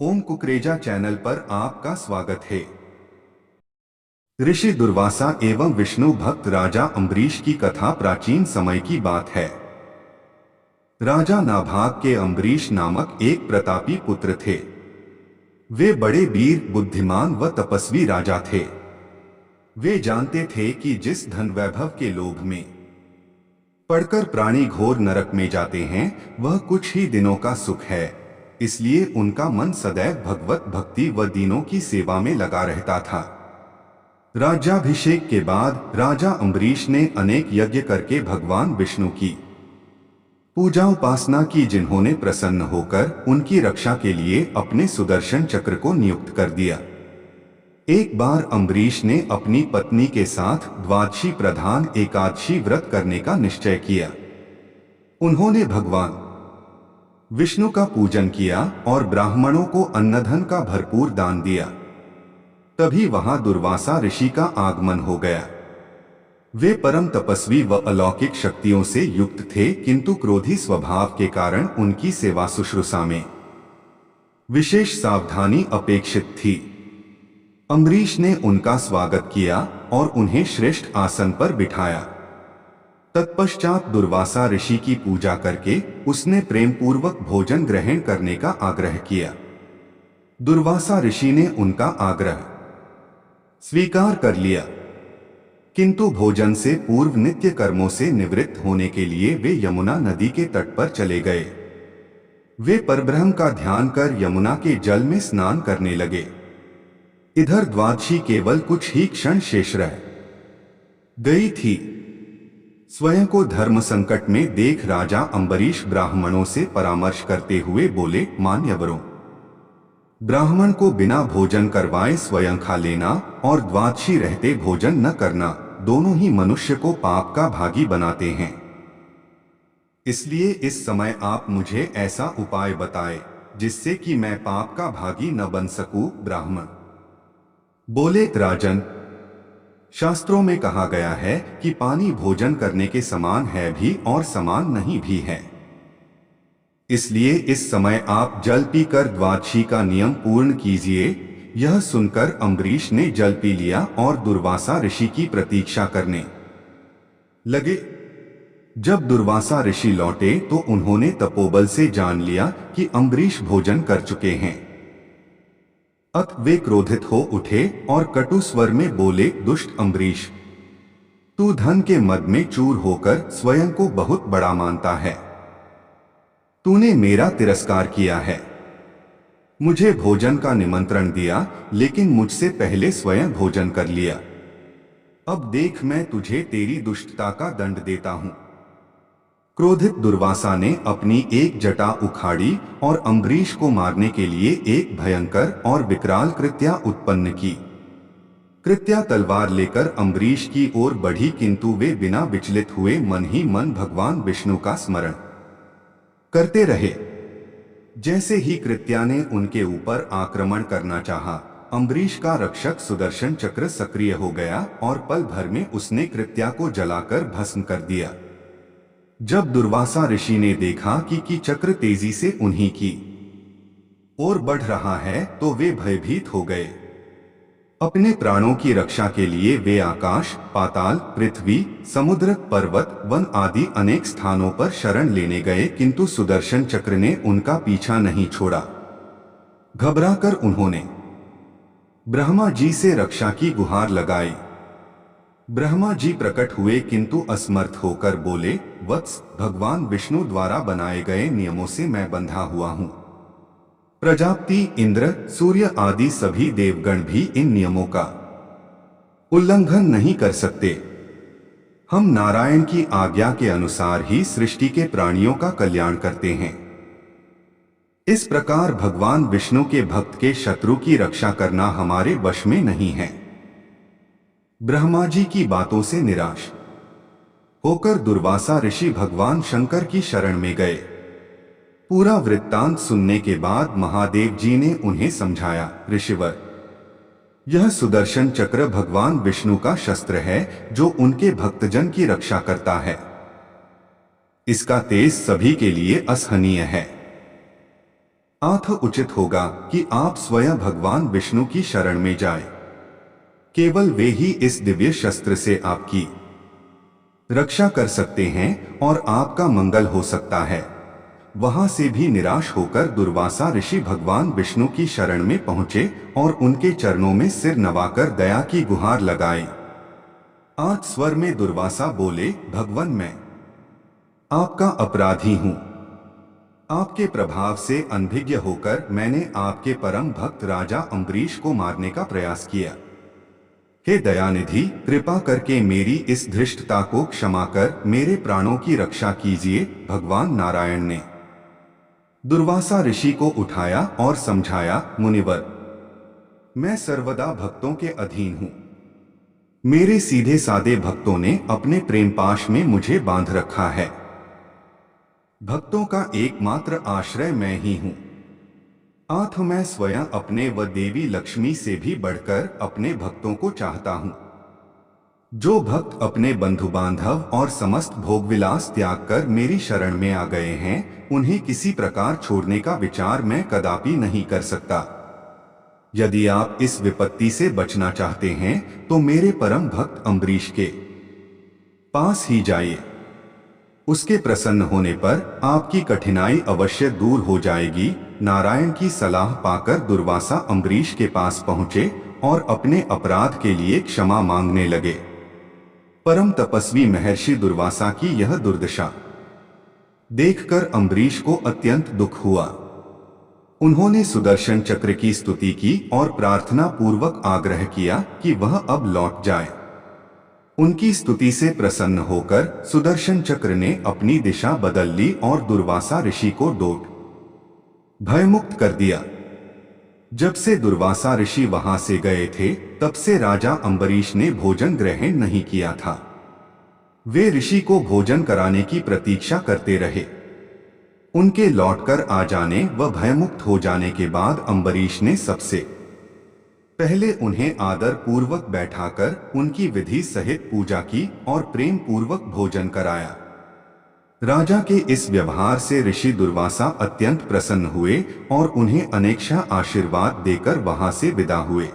ओम Kukreja channel पर आपका स्वागत है। ऋषि दुर्वासा एवं विष्णु भक्त राजा अम्बरीश की कथा प्राचीन समय की बात है। राजा नाभाग के अम्बरीश नामक एक प्रतापी पुत्र थे। वे बड़े वीर, बुद्धिमान व तपस्वी राजा थे। वे जानते थे कि जिस धन वैभव के लोभ में पड़कर प्राणी घोर नरक में जाते हैं, वह कुछ ही दिनों का सुख है। इसलिए उनका मन सदैव भगवत भक्ति व दीनों की सेवा में लगा रहता था। राज्याभिषेक के बाद राजा अम्बरीश ने अनेक यज्ञ करके भगवान विष्णु की पूजा उपासना की, जिन्होंने प्रसन्न होकर उनकी रक्षा के लिए अपने सुदर्शन चक्र को नियुक्त कर दिया। एक बार अम्बरीश ने अपनी पत्नी के साथ द्वादशी प्रधान एकादशी व्रत करने का निश्चय किया। उन्होंने भगवान विष्णु का पूजन किया और ब्राह्मणों को अन्नधन का भरपूर दान दिया। तभी वहां दुर्वासा ऋषि का आगमन हो गया। वे परम तपस्वी व अलौकिक शक्तियों से युक्त थे, किंतु क्रोधी स्वभाव के कारण उनकी सेवा शुश्रूषा में विशेष सावधानी अपेक्षित थी। अम्बरीश ने उनका स्वागत किया और उन्हें श्रेष्ठ आसन पर बिठाया। तत्पश्चात दुर्वासा ऋषि की पूजा करके उसने प्रेम पूर्वक भोजन ग्रहण करने का आग्रह किया। दुर्वासा ऋषि ने उनका आग्रह स्वीकार कर लिया, किंतु भोजन से पूर्व नित्य कर्मों से निवृत्त होने के लिए वे यमुना नदी के तट पर चले गए। वे परब्रह्म का ध्यान कर यमुना के जल में स्नान करने लगे। इधर द्वादशी केवल कुछ ही क्षण शेष रह गई थी। स्वयं को धर्म संकट में देख राजा अम्बरीश ब्राह्मणों से परामर्श करते हुए बोले, मान्यवरों, ब्राह्मण को बिना भोजन करवाए स्वयं खा लेना और द्वादशी रहते भोजन न करना, दोनों ही मनुष्य को पाप का भागी बनाते हैं। इसलिए इस समय आप मुझे ऐसा उपाय बताएं जिससे कि मैं पाप का भागी न बन सकूं। ब्राह्मण बोले, राजन, शास्त्रों में कहा गया है कि पानी भोजन करने के समान है भी और समान नहीं भी है। इसलिए इस समय आप जल पीकर द्वादशी का नियम पूर्ण कीजिए। यह सुनकर अम्बरीश ने जल पी लिया और दुर्वासा ऋषि की प्रतीक्षा करने लगे। जब दुर्वासा ऋषि लौटे तो उन्होंने तपोबल से जान लिया कि अम्बरीश भोजन कर चुके हैं। अत वे क्रोधित हो उठे और कटु स्वर में बोले, दुष्ट अम्बरीश, तू धन के मद में चूर होकर स्वयं को बहुत बड़ा मानता है। तूने मेरा तिरस्कार किया है। मुझे भोजन का निमंत्रण दिया, लेकिन मुझसे पहले स्वयं भोजन कर लिया। अब देख, मैं तुझे तेरी दुष्टता का दंड देता हूं। क्रोधित दुर्वासा ने अपनी एक जटा उखाड़ी और अम्बरीश को मारने के लिए एक भयंकर और विकराल कृत्या उत्पन्न की। कृत्या तलवार लेकर अम्बरीश की ओर बढ़ी, किंतु वे बिना विचलित हुए मन ही मन भगवान विष्णु का स्मरण करते रहे। जैसे ही कृत्या ने उनके ऊपर आक्रमण करना चाहा, अम्बरीश का रक्षक सुदर्शन चक्र सक्रिय हो गया और पल भर में उसने कृत्या को जलाकर भस्म कर दिया। जब दुर्वासा ऋषि ने देखा कि चक्र तेजी से उन्हीं की ओर बढ़ रहा है, तो वे भयभीत हो गए। अपने प्राणों की रक्षा के लिए वे आकाश, पाताल, पृथ्वी, समुद्र, पर्वत, वन आदि अनेक स्थानों पर शरण लेने गए, किंतु सुदर्शन चक्र ने उनका पीछा नहीं छोड़ा। घबराकर उन्होंने ब्रह्मा जी से रक्षा की गुहार लगाई। ब्रह्मा जी प्रकट हुए, किंतु असमर्थ होकर बोले, वत्स, भगवान विष्णु द्वारा बनाए गए नियमों से मैं बंधा हुआ हूं। प्रजापति, इंद्र, सूर्य आदि सभी देवगण भी इन नियमों का उल्लंघन नहीं कर सकते। हम नारायण की आज्ञा के अनुसार ही सृष्टि के प्राणियों का कल्याण करते हैं। इस प्रकार भगवान विष्णु के भक्त के शत्रु की रक्षा करना हमारे वश में नहीं है। ब्रह्मा जी की बातों से निराश होकर दुर्वासा ऋषि भगवान शंकर की शरण में गए। पूरा वृत्तांत सुनने के बाद महादेव जी ने उन्हें समझाया, ऋषिवर, यह सुदर्शन चक्र भगवान विष्णु का शस्त्र है जो उनके भक्तजन की रक्षा करता है। इसका तेज सभी के लिए असहनीय है। अतः उचित होगा कि आप स्वयं भगवान विष्णु की शरण में जाएं। केवल वे ही इस दिव्य शस्त्र से आपकी रक्षा कर सकते हैं और आपका मंगल हो सकता है। वहां से भी निराश होकर दुर्वासा ऋषि भगवान विष्णु की शरण में पहुंचे और उनके चरणों में सिर नवाकर दया की गुहार लगाई। आठ स्वर में दुर्वासा बोले, भगवान मैं आपका अपराधी हूं। आपके प्रभाव से अनभिज्ञ होकर मैंने आपके परम भक्त राजा अम्बरीश को मारने का प्रयास किया। हे दयानिधि, कृपा करके मेरी इस धृष्टता को क्षमा कर मेरे प्राणों की रक्षा कीजिए। भगवान नारायण ने दुर्वासा ऋषि को उठाया और समझाया, मुनिवर मैं सर्वदा भक्तों के अधीन हूं। मेरे सीधे सादे भक्तों ने अपने प्रेम पाश में मुझे बांध रखा है। भक्तों का एकमात्र आश्रय मैं ही हूं। अतः मैं स्वयं अपने व देवी लक्ष्मी से भी बढ़कर अपने भक्तों को चाहता हूं। जो भक्त अपने बंधु बांधव और समस्त भोगविलास त्याग कर मेरी शरण में आ गए हैं, उन्हें किसी प्रकार छोड़ने का विचार मैं कदापि नहीं कर सकता। यदि आप इस विपत्ति से बचना चाहते हैं तो मेरे परम भक्त अम्बरीश के पास ही जाइए। उसके प्रसन्न होने पर आपकी कठिनाई अवश्य दूर हो जाएगी। नारायण की सलाह पाकर दुर्वासा अम्बरीश के पास पहुंचे और अपने अपराध के लिए क्षमा मांगने लगे। परम तपस्वी महर्षि दुर्वासा की यह दुर्दशा देखकर अम्बरीश को अत्यंत दुख हुआ। उन्होंने सुदर्शन चक्र की स्तुति की और प्रार्थना पूर्वक आग्रह किया कि वह अब लौट जाए। उनकी स्तुति से प्रसन्न होकर सुदर्शन चक्र ने अपनी दिशा बदल ली और दुर्वासा ऋषि को डोट भयमुक्त कर दिया। जब से दुर्वासा ऋषि वहां से गए थे, तब से राजा अम्बरीश ने भोजन ग्रहण नहीं किया था। वे ऋषि को भोजन कराने की प्रतीक्षा करते रहे। उनके लौटकर आ जाने व भयमुक्त हो जाने के बाद अम्बरीश ने सबसे पहले उन्हें आदर पूर्वक बैठाकर उनकी विधि सहित पूजा की और प्रेम पूर्वक भोजन कराया। राजा के इस व्यवहार से ऋषि दुर्वासा अत्यंत प्रसन्न हुए और उन्हें अनेकशः आशीर्वाद देकर वहां से विदा हुए।